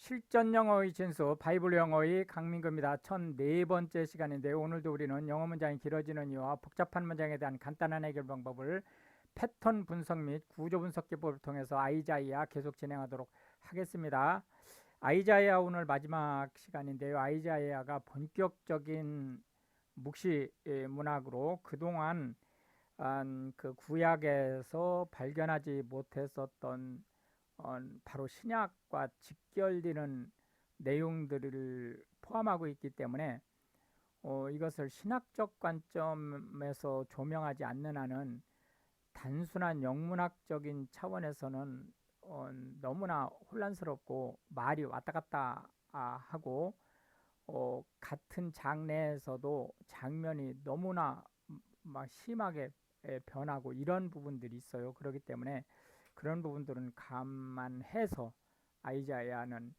실전 영어의 진수 바이블 영어의 강민구입니다. 1004번째 시간인데요. 오늘도 우리는 영어 문장이 길어지는 이유와 복잡한 문장에 대한 간단한 해결 방법을 패턴 분석 및 구조 분석 기법을 통해서 아이자이아 계속 진행하도록 하겠습니다. 아이자이아 오늘 마지막 시간인데요. 아이자이아가 본격적인 묵시 문학으로 그동안 그 구약에서 발견하지 못했었던 바로 신약과 직결되는 내용들을 포함하고 있기 때문에 이것을 신학적 관점에서 조명하지 않는 한은 단순한 영문학적인 차원에서는 너무나 혼란스럽고 말이 왔다 갔다 하고 같은 장르에서도 장면이 너무나 막 심하게 변하고 이런 부분들이 있어요. 그렇기 때문에 그런 부분들은 감안해서 아이자야는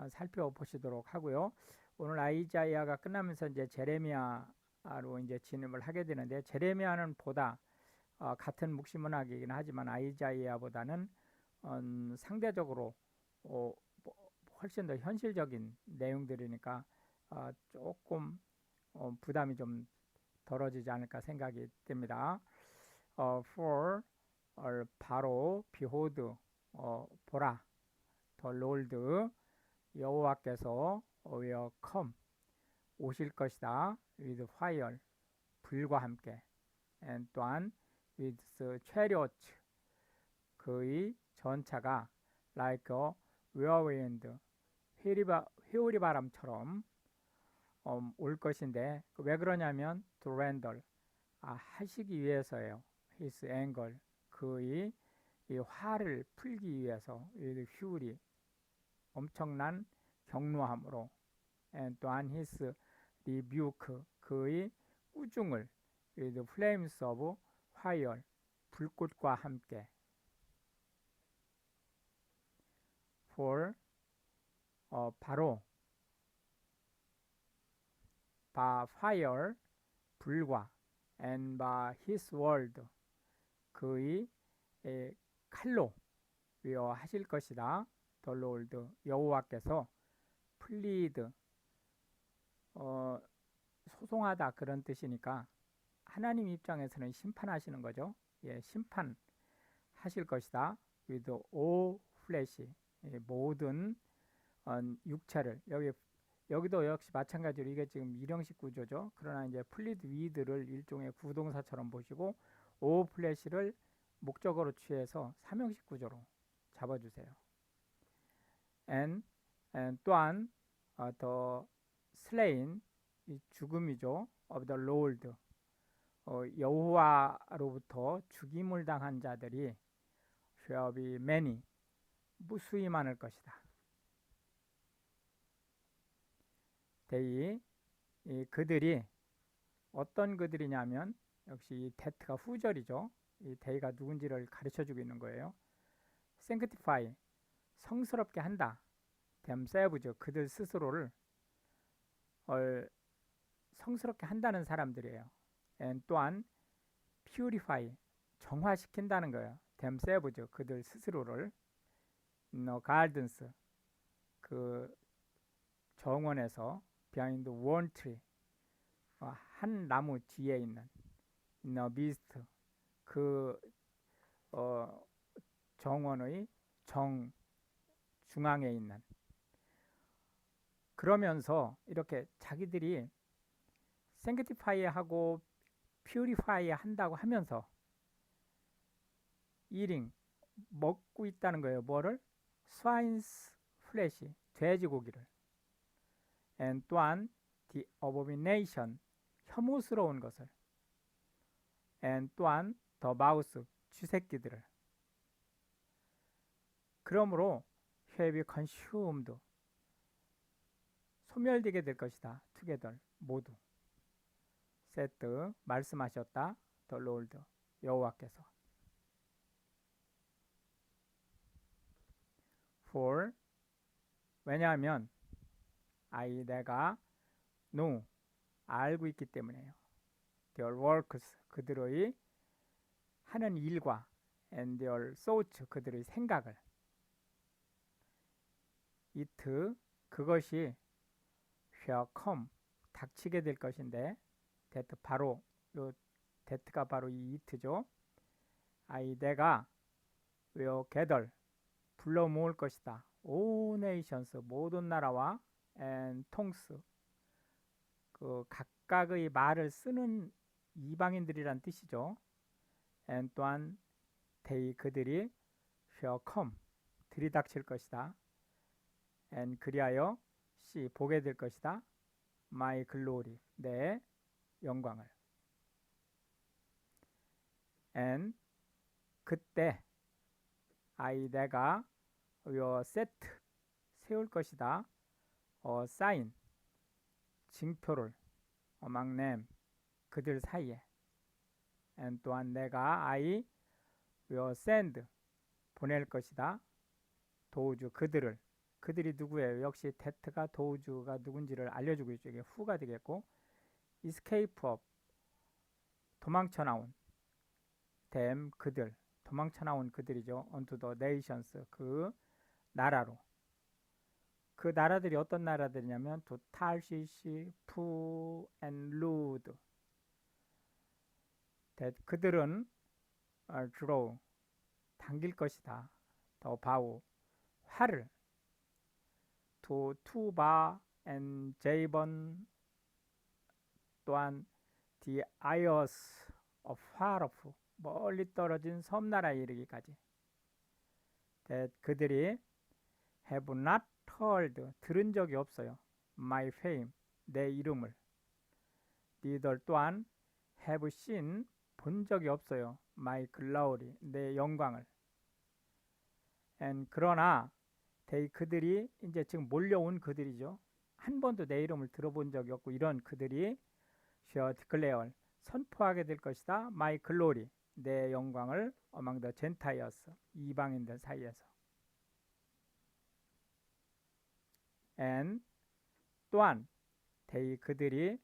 살펴보시도록 하고요. 오늘 아이자야가 끝나면서 이제 제레미야로 이제 진입을 하게 되는데, 제레미야는 보다 같은 묵시문학이긴 하지만 아이자야보다는 상대적으로 훨씬 더 현실적인 내용들이니까 조금 부담이 좀 덜어지지 않을까 생각이 듭니다. For 바로 behold 보라, the Lord 여호와께서 will come 오실 것이다, with fire 불과 함께, and 또한 with chariots 그의 전차가 like a whirlwind 회오리 바람처럼 올 것인데, 왜 그러냐면 to render 하시기 위해서예요. his anger 그의 이 화를 풀기 위해서, 이 휴리 엄청난 경노함으로, 또한 his rebuke 그의 꾸중을 with flames of fire 불꽃과 함께, for 바로 by fire 불과, and by his word 그의 칼로 위하실 것이다. The Lord 여호와께서 plead 소송하다 그런 뜻이니까 하나님 입장에서는 심판하시는 거죠. 예, 심판하실 것이다. with all flesh 모든 육체를, 여기도 역시 마찬가지로 이게 지금 일형식 구조죠. 그러나 이제 plead with를 일종의 구동사처럼 보시고 all flesh를 목적어로 취해서 삼형식 구조로 잡아주세요. and 또한 the slain 죽음이죠. of the Lord 여호와로부터 죽임을 당한 자들이 shall be many 무수히 많을 것이다. they 그들이 어떤 그들이냐면, 역시 이 that가 후절이죠. 이 they가 누군지를 가르쳐주고 있는 거예요. sanctify 성스럽게 한다. themselves 그들 스스로를 성스럽게 한다는 사람들이에요. and 또한 purify 정화시킨다는 거예요. themselves 그들 스스로를 in a gardens 그 정원에서 behind one tree 한 나무 뒤에 있는 in a midst 그 정원의 중앙에 있는, 그러면서 이렇게 자기들이 sanctify 하고 purify 한다고 하면서 eating 먹고 있다는 거예요. 뭐를? swine's flesh 돼지고기를, and 또한 the abomination 혐오스러운 것을, and 또한 the mouse 쥐새끼들을. 그러므로 shall be consumed 소멸되게 될 것이다. together 모두. said 말씀하셨다. the Lord 여호와께서. for 왜냐하면 내가 know 알고 있기 때문에요. their works 그들의 하는 일과, and their thoughts 그들의 생각을. it 그것이 shall come 닥치게 될 것인데 that 바로 요 that가 바로 이 it죠. 내가 will gather 불러 모을 것이다. all nations 모든 나라와 and tongues 그 각각의 말을 쓰는 이방인들이란 뜻이죠. and 또한 they 그들이 shall come 들이닥칠 것이다. and 그리하여 see 보게 될 것이다. my glory 내 영광을. and 그때 내가 will set 세울 것이다. sign 징표를 among them 그들 사이에. and 또한 내가 will send 보낼 것이다. 도우주 그들이 누구예요? 역시 that가 도우주가 누군지를 알려주고 있죠. 이게 who가 되겠고 escape of 도망쳐 나온 them 그들 도망쳐 나온 그들이죠. unto the nations 그 나라로. 그 나라들이 어떤 나라들이냐면 to 타르시시, 푸, and 루드. 그들은 draw 당길 것이다. 더 바우 활을 to 투바 and 제이번 또한 the isles of far off 멀리 떨어진 섬나라에 이르기까지. 그들이 have not heard 들은 적이 없어요. my fame 내 이름을. neither 또한 have seen 본 적이 없어요. my glory 내 영광을. and 그러나 they 그들이 이제 지금 몰려온 그들이죠. 한 번도 내 이름을 들어본 적이 없고 이런 그들이 shall declare 선포하게 될 것이다. my glory 내 영광을 among the Gentiles 이방인들 사이에서. and 또한 they 그들이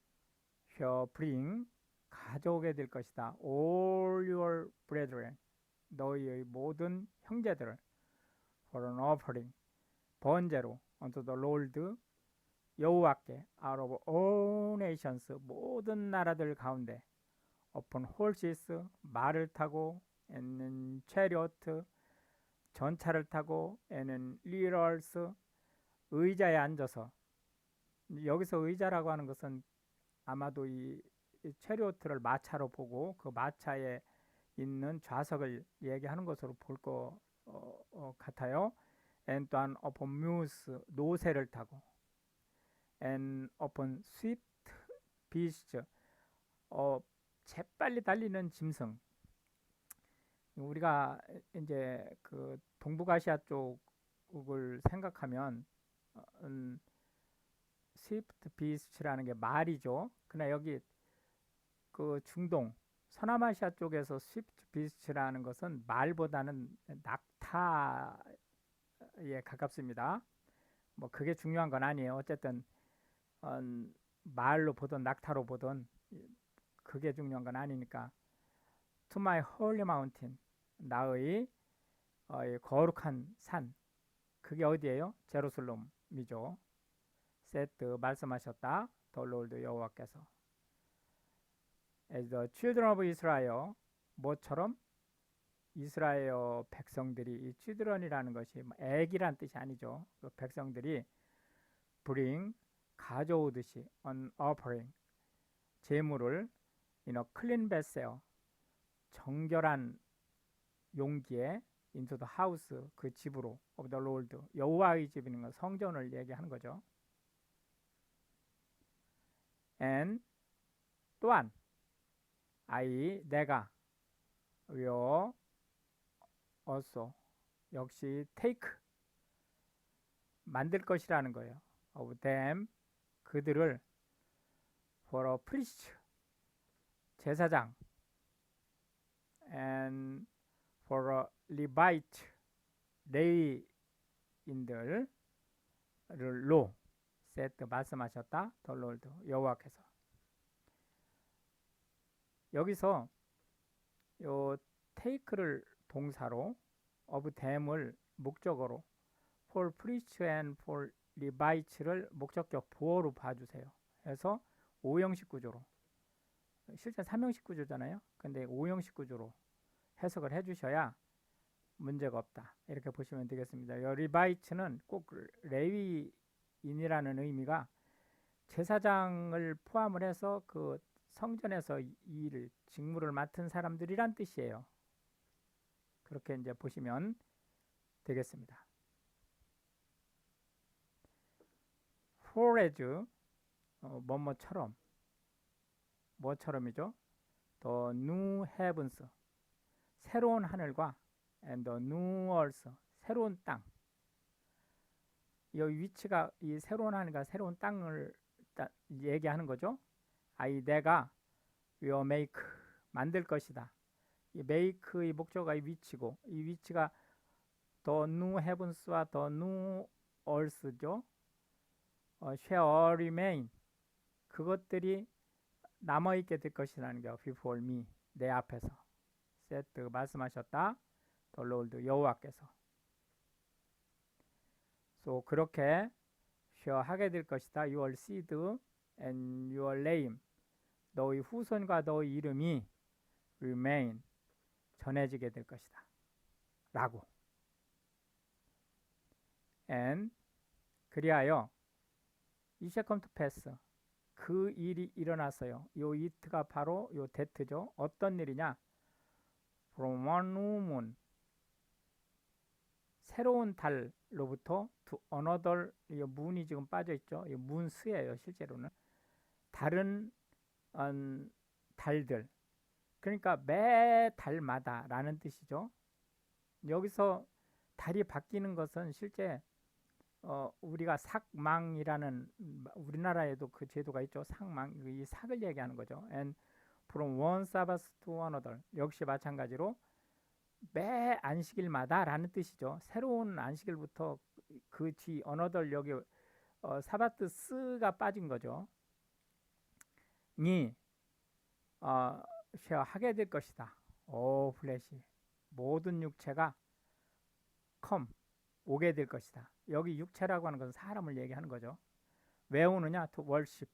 shall bring 가져오게 될 것이다. all your brethren 너희의 모든 형제들을 for an offering 번제로 unto the Lord 여호와께 out of all nations 모든 나라들 가운데 upon horses 말을 타고 and chariot 전차를 타고 and litters 의자에 앉아서. 여기서 의자라고 하는 것은 아마도 이 체리오트를 마차로 보고 그 마차에 있는 좌석을 얘기하는 것으로 볼 것 같아요. and 또한 upon mules 노새를 타고 and upon swift beasts 재빨리 달리는 짐승. 우리가 이제 그 동북아시아 쪽을 생각하면 스위프트 비스트라는 게 말이죠. 그러나 여기 그 중동 서남아시아 쪽에서 스위프트 비스트라는 것은 말보다는 낙타에 가깝습니다. 뭐 그게 중요한 건 아니에요. 어쨌든 말로 보든 낙타로 보든 그게 중요한 건 아니니까. To my holy mountain 나의 거룩한 산 그게 어디예요? 제루살렘이죠. 세트 말씀하셨다. The Lord 여호와께서. As the children of Israel 뭐처럼 이스라엘 백성들이 이 children이라는 것이 애기란 뜻이 아니죠. 그 백성들이 bring 가져오듯이 an offering 제물을 in a clean vessel 정결한 용기에 into the house 그 집으로 of the Lord 여호와의 집이는 건 성전을 얘기하는 거죠. and 또한 내가 will also 역시 take 만들 것이라는 거예요. of them 그들을 for a priest 제사장 and for a Levite 레위인들로 set 말씀하셨다. The Lord 여호와께서. 여기서 요 take를 동사로 of them을 목적어로 for preach and for Levites를 목적격 보어로 봐주세요. 그래서 5형식 구조로, 실제 3형식 구조잖아요. 근데 5형식 구조로 해석을 해주셔야 문제가 없다. 이렇게 보시면 되겠습니다. 이 리바이츠는 꼭 레위인이라는 의미가 제사장을 포함을 해서 그 성전에서 일, 직무를 맡은 사람들이란 뜻이에요. 그렇게 이제 보시면 되겠습니다. for as 뭐뭐처럼, 뭐처럼이죠. the new heavens, 새로운 하늘과 and the new earth, 새로운 땅. 이 위치가 이 새로운 하늘과 새로운 땅을 얘기하는 거죠. 내가 will make, 만들 것이다. 이 make의 목적어가 이 위치고, 이 위치가 the new heavens와 the new earth죠. shall remain, 그것들이 남아있게 될 것이라는 게 before me, 내 앞에서. set, 말씀하셨다. the Lord, 여호와께서. so, 그렇게 shall 하게 될 것이다. your seed and your name, 너의 후손과 너의 이름이 remain, 전해지게 될 것이다. 라고. and, 그리하여 it shall come to pass, 그 일이 일어났어요. 요 it가 바로 요 that죠. 어떤 일이냐? from one new moon, 새로운 달로부터 to another, 이 moon이 지금 빠져있죠. 이 moons예요. 실제로는 다른 달들, 그러니까 매 달마다 라는 뜻이죠. 여기서 달이 바뀌는 것은 실제 우리가 삭망이라는, 우리나라에도 그 제도가 있죠. 삭망, 이 삭을 얘기하는 거죠. and from one Sabbath to another, 역시 마찬가지로 매 안식일마다 라는 뜻이죠. 새로운 안식일부터 그 뒤 another, 여기 사바트 스가 빠진 거죠. 니 하게 될 것이다. 오 플래시, 모든 육체가 come, 오게 될 것이다. 여기 육체라고 하는 것은 사람을 얘기하는 거죠. 왜 오느냐? to worship,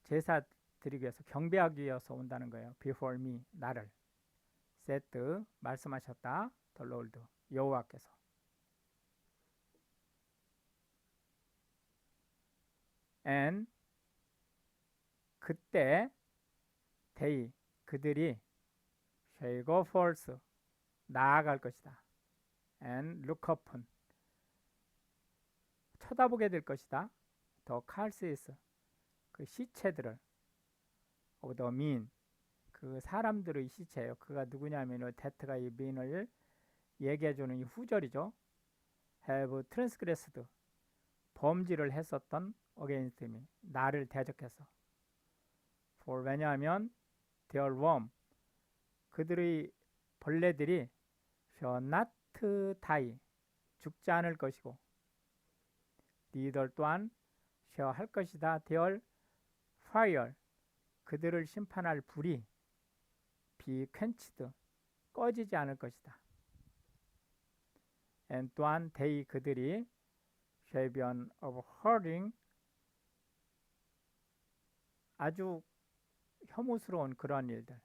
제사 드리기 위해서, 경배하기 위해서 온다는 거예요. before me, 나를. set, 말씀하셨다. the Lord, 여호와께서. and, 그때 they, 그들이 shall go forth, 나아갈 것이다. and look upon, 쳐다보게 될 것이다. the corpses, 그 시체들을, of the mean, 그 사람들의 시체예요. 그가 누구냐면 that가 이 mean을 얘기해주는 이 후절이죠. have transgressed, 범죄를 했었던 against me, 나를 대적해서. for, 왜냐하면 their worm, 그들의 벌레들이 shall not die, 죽지 않을 것이고, neither 또한 shall 할 것이다. their fire, 그들을 심판할 불이 be quenched, 꺼지지 않을 것이다. and 또한 they, 그들이 shall be on of hurting, 아주 혐오스러운 그러한 일들.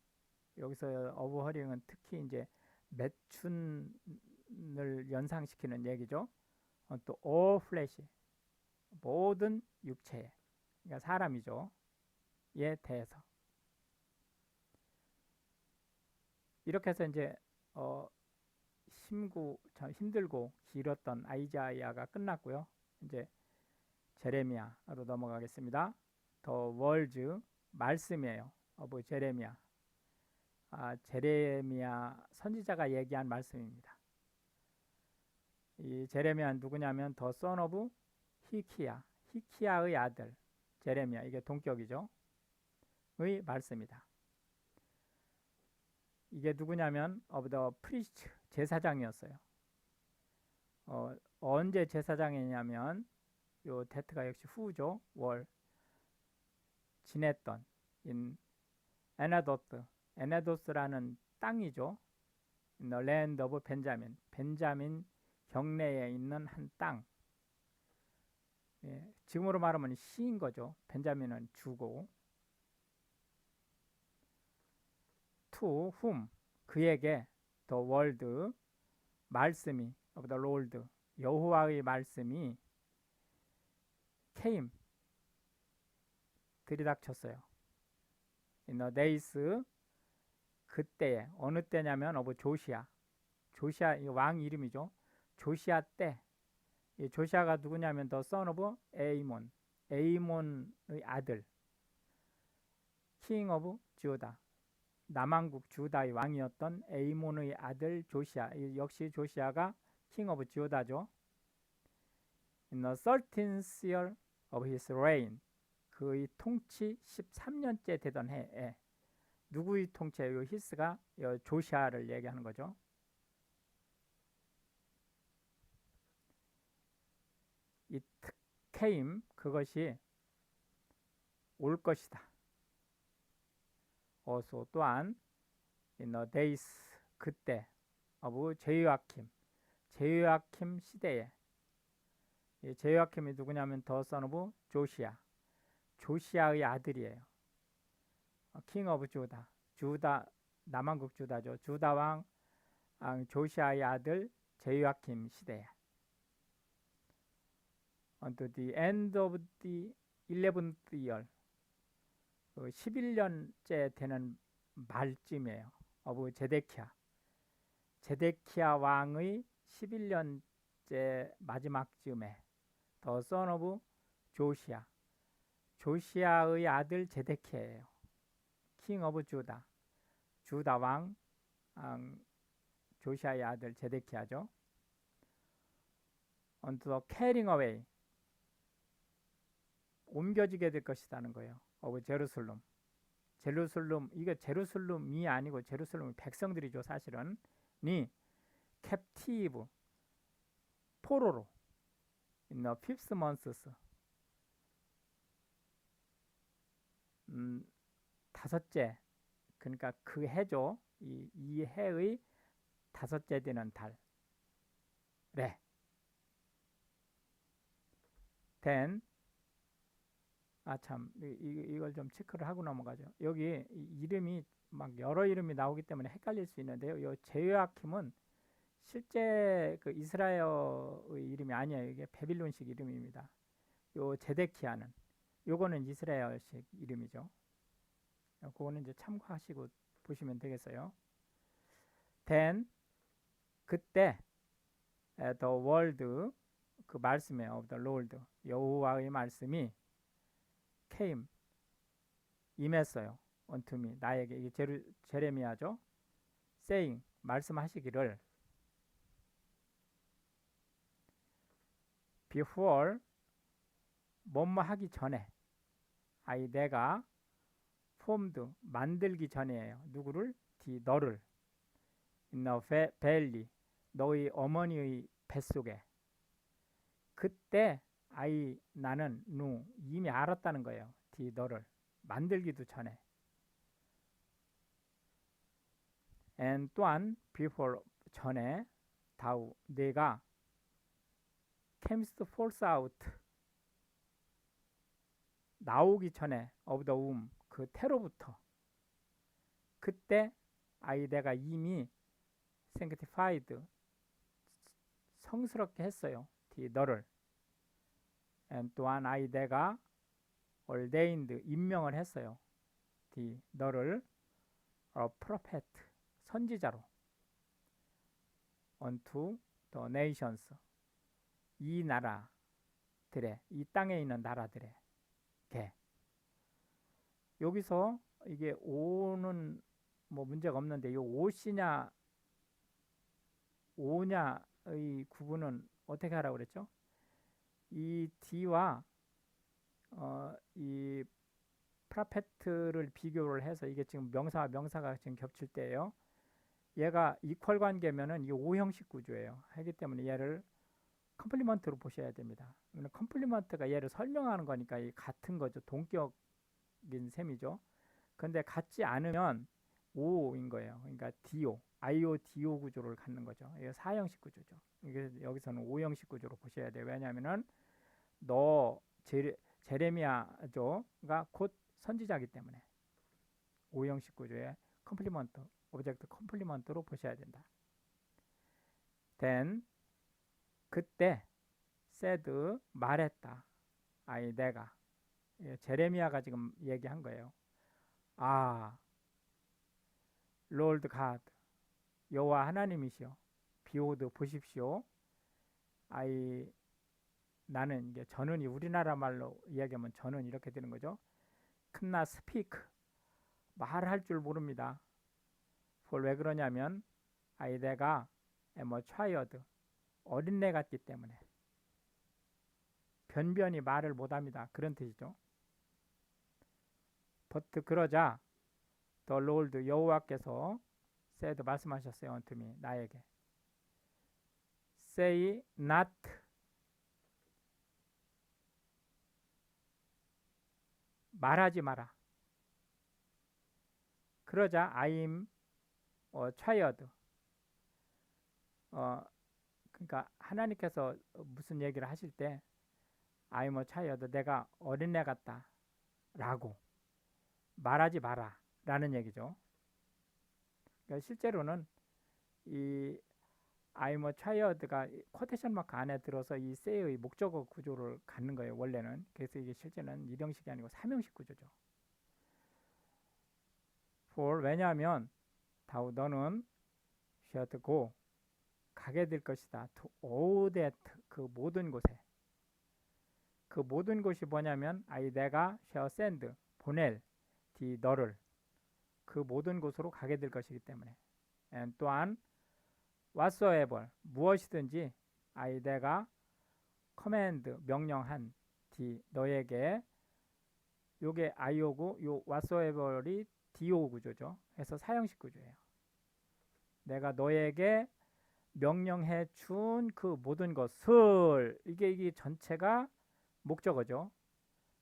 여기서 of hurting은 특히 이제 매춘을 연상시키는 얘기죠. 또 all flesh, 모든 육체에, 그러니까 사람이죠. 에 대해서. 이렇게 해서 이제 참 힘들고 길었던 아이자야가 끝났고요. 이제 제레미야로 넘어가겠습니다. The words, 말씀이에요. 제레미야. 제레미야 선지자가 얘기한 말씀입니다. 이 제레미야는 누구냐면 the son of 히키야, 히키야의 아들 제레미야, 이게 동격이죠. 의 말씀이다. 이게 누구냐면 of the priest, 제사장이었어요. 언제 제사장이냐면 요 데트가 역시 후죠. 월, 지냈던 in 에나도스, 에나도스라는 땅이죠. in the land of 벤자민, 벤자민 경내에 있는 한 땅. 예, 지금으로 말하면 시인 거죠. 벤자민은 주고. To whom, 그에게 the word, 말씀이 of the Lord, 여호와의 말씀이 came, 들이닥쳤어요. In the days, 그때에. 어느 때냐면 of 조시아. 조시아 왕 이름이죠. 조시아 때. 이 조시아가 누구냐면 the son of 에이몬, 에이몬의 아들, king of 주다, 남왕국 주다의 왕이었던 에이몬의 아들 조시아. 역시 조시아가 king of 주다죠. In the 13th year of his reign, 그의 통치 13년째 되던 해에. 누구의 통치예요? 히스가 조시아를 얘기하는 거죠. It came, 그것이 올 것이다. also 또한 in the days, 그때 of 제요아킴, 제요아킴 시대에. 제요아킴이 누구냐면 더 son of 조시아, 조시아의 아들이에요. king of 주다, 주다 남왕국 주다죠. 주다 왕 조시아의 아들 제요아킴 시대에. unto the end of the 11th year, 11년째 되는 말쯤이에요. of 제데키야, 제데키야 왕의 11년째 마지막 쯤에 the son of 조시아, 조시아의 아들 제데키야예요. king of 주다, 주다 왕 조시아의 아들 제데키야죠. unto the carrying away, 옮겨지게 될 것이라는 거예요. of 제루살렘, 제루살렘, 이게 제루살렘이 아니고 제루살렘 백성들이죠. 사실은 니 captive, 포로로 in the fifth months, 다섯째, 그러니까 그 해죠. 이 해의 다섯째 되는 달에. then, 참, 이걸 좀 체크를 하고 넘어가죠. 여기 이름이 막 여러 이름이 나오기 때문에 헷갈릴 수 있는데요. 이 제요아킴은 실제 그 이스라엘의 이름이 아니에요. 이게 베빌론식 이름입니다. 요 제데키야는, 요거는 이스라엘식 이름이죠. 그거는 이제 참고하시고 보시면 되겠어요. then, 그때 the word, 그 말씀에 of the Lord, 여호와의 말씀이 came, 임했어요. unto me, 나에게. 이게 제레미야죠. saying, 말씀하시기를 before, 뭐뭐 하기 전에, 내가 formed, 만들기 전에예요. 누구를? 너를. in the belly, 너희 어머니의 뱃속에. 그때 나는 이미 알았다는 거예요. 너를 만들기도 전에. and 또한 before, 전에, 다우, 내가 camest forth out, 나오기 전에, of the womb, 그 태로부터. 그때 내가 이미 sanctified, 성스럽게 했어요. 너를. and 또한 내가 ordained, 임명을 했어요. 너를 a prophet, 선지자로. unto the nations, 이 나라들의, 이 땅에 있는 나라들의 개. 여기서 이게 오는 뭐 문제가 없는데, 이 옷이냐 오냐의 구분은 어떻게 하라고 그랬죠? 이 D와 이 프라페트를 비교를 해서, 이게 지금 명사와 명사가 지금 겹칠 때예요. 얘가 이퀄 관계면은 이 오형식 구조예요. 하기 때문에 얘를 컴플리먼트로 보셔야 됩니다. 컴플리먼트가 얘를 설명하는 거니까 이 같은 거죠. 동격인 셈이죠. 근데 같지 않으면 O인 거예요. 그러니까 DO, IODO 구조를 갖는 거죠. 이게 4형식 구조죠. 이게 여기서는 5형식 구조로 보셔야 돼요. 왜냐하면은 너 제레미야조가 곧 선지자이기 때문에 5형식 구조의 컴플리먼트, 오브젝트 컴플리먼트로 보셔야 된다. then 그때 said 말했다. 내가 제레미야가 지금 얘기한 거예요. Lord God 여호와 하나님이시여 비호드 보십시오. 나는 이게 저는이 우리나라 말로 이야기하면 저는 이렇게 되는 거죠. 큰나 스피크 말할 줄 모릅니다. 왜 그러냐면 내가 child 어린애 같기 때문에 변변히 말을 못합니다. 그런 뜻이죠. but 그러자 the Lord 여호와께서 said 말씀하셨어요. unto me 나에게 say not 말하지 마라. 그러자 I'm child 그러니까 하나님께서 무슨 얘기를 하실 때 I'm a child 내가 어린애 같다 라고 말하지 마라 라는 얘기죠. 그러니까 실제로는 이 I'm a child가 쿼테이션 마크 안에 들어서 이 say의 목적어 구조를 갖는 거예요. 원래는. 그래서 이게 실제는 1형식이 아니고 3형식 구조죠. for 왜냐하면 다우 너는 shall go 가게 될 것이다. to all that 그 모든 곳에 그 모든 곳이 뭐냐면 내가 shall send 보낼 너를 그 모든 곳으로 가게 될 것이기 때문에 and 또한 whatsoever 무엇이든지 내가 command 명령한 너에게 요게 IO고 요 whatsoever이 DO 구조죠. 그래서 4형식 구조예요. 내가 너에게 명령해 준 그 모든 것을 이게 전체가 목적어죠.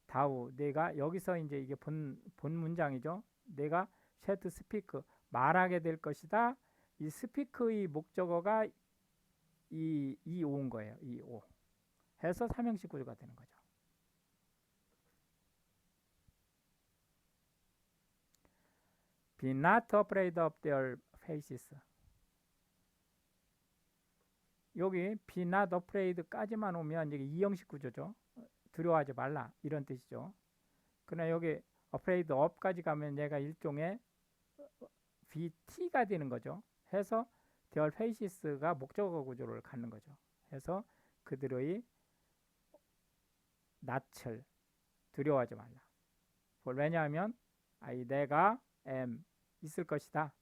다우 내가 여기서 이제 이게 본 문장이죠. 내가 shall speak 말하게 될 것이다. 이 스피크의 목적어가 이 오인 거예요. 이 오. 해서 3형식 구조가 되는 거죠. Be not afraid of their faces. 여기 be not afraid까지만 오면 이게 2형식 구조죠. 두려워하지 말라 이런 뜻이죠. 그러나 여기 afraid of까지 가면 얘가 일종의 BT가 되는 거죠. 해서 their faces가 목적어 구조를 갖는 거죠. 해서 그들의 낯을 두려워하지 말라. 왜냐하면 내가 am 있을 것이다.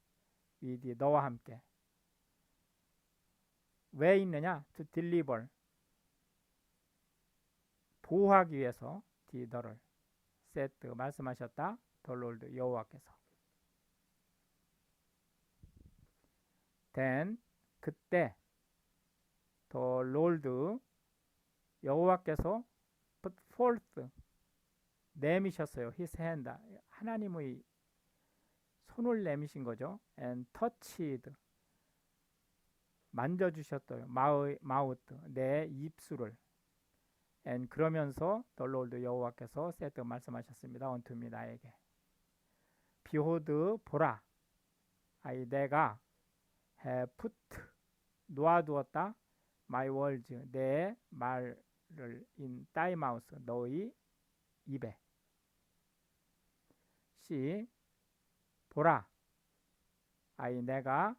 with 너와 함께. 왜 있느냐? to deliver 보호하기 위해서 너를 set 말씀하셨다. the Lord 여호와께서. then 그때 the Lord 여호와께서 put forth 내미셨어요. his hand 하나님의 손을 내미신 거죠. and touched 만져주셨어요. mouth 내 입술을. and 그러면서 the Lord 여호와께서 said 말씀하셨습니다. unto me 나에게. behold 보라. 내가 have put 놓아두었다. my words 내 말을 in thy mouth 너의 입에. see 보라. 내가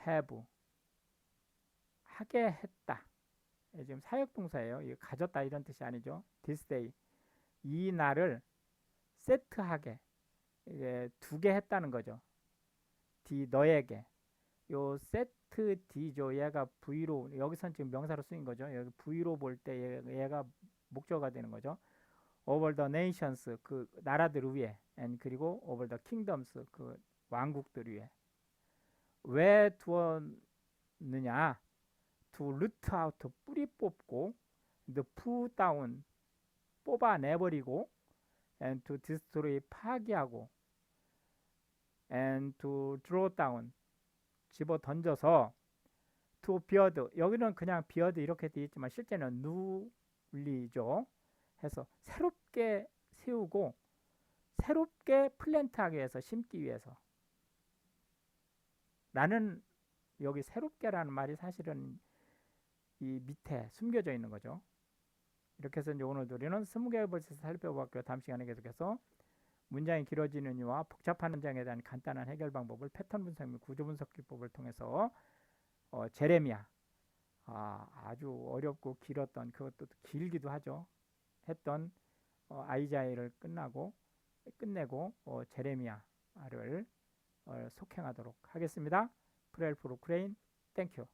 have 하게 했다. 지금 사역동사예요. 이거 가졌다 이런 뜻이 아니죠. this day 이 날을 세트하게 두게 했다는 거죠. 너에게 요 세트 D죠. 얘가 V로 여기선 지금 명사로 쓰인 거죠. 여기 V로 볼 때 얘가 목적어가 되는 거죠. over the nations 그 나라들 위에 and 그리고 over the kingdoms 그 왕국들 위에. 왜 두었느냐? to root out 뿌리 뽑고 the pull down 뽑아내버리고 and to destroy 파괴하고 and to draw down 집어 던져서 to beard, 여기는 그냥 beard 이렇게 되어 있지만 실제는 newly죠. 해서 새롭게 세우고 새롭게 플랜트하기 위해서, 심기 위해서 라는, 여기 새롭게라는 말이 사실은 이 밑에 숨겨져 있는 거죠. 이렇게 해서 이제 오늘 우리는 20개의 벌써 살펴봤고요. 다음 시간에 계속해서 문장이 길어지는 이유와 복잡한 문장에 대한 간단한 해결 방법을 패턴 분석 및 구조 분석 기법을 통해서 제레미야, 아주 어렵고 길었던, 그것도 길기도 하죠. 했던 아이자야를 끝내고 제레미야를 속행하도록 하겠습니다. 프레일 프로 크레인, 땡큐.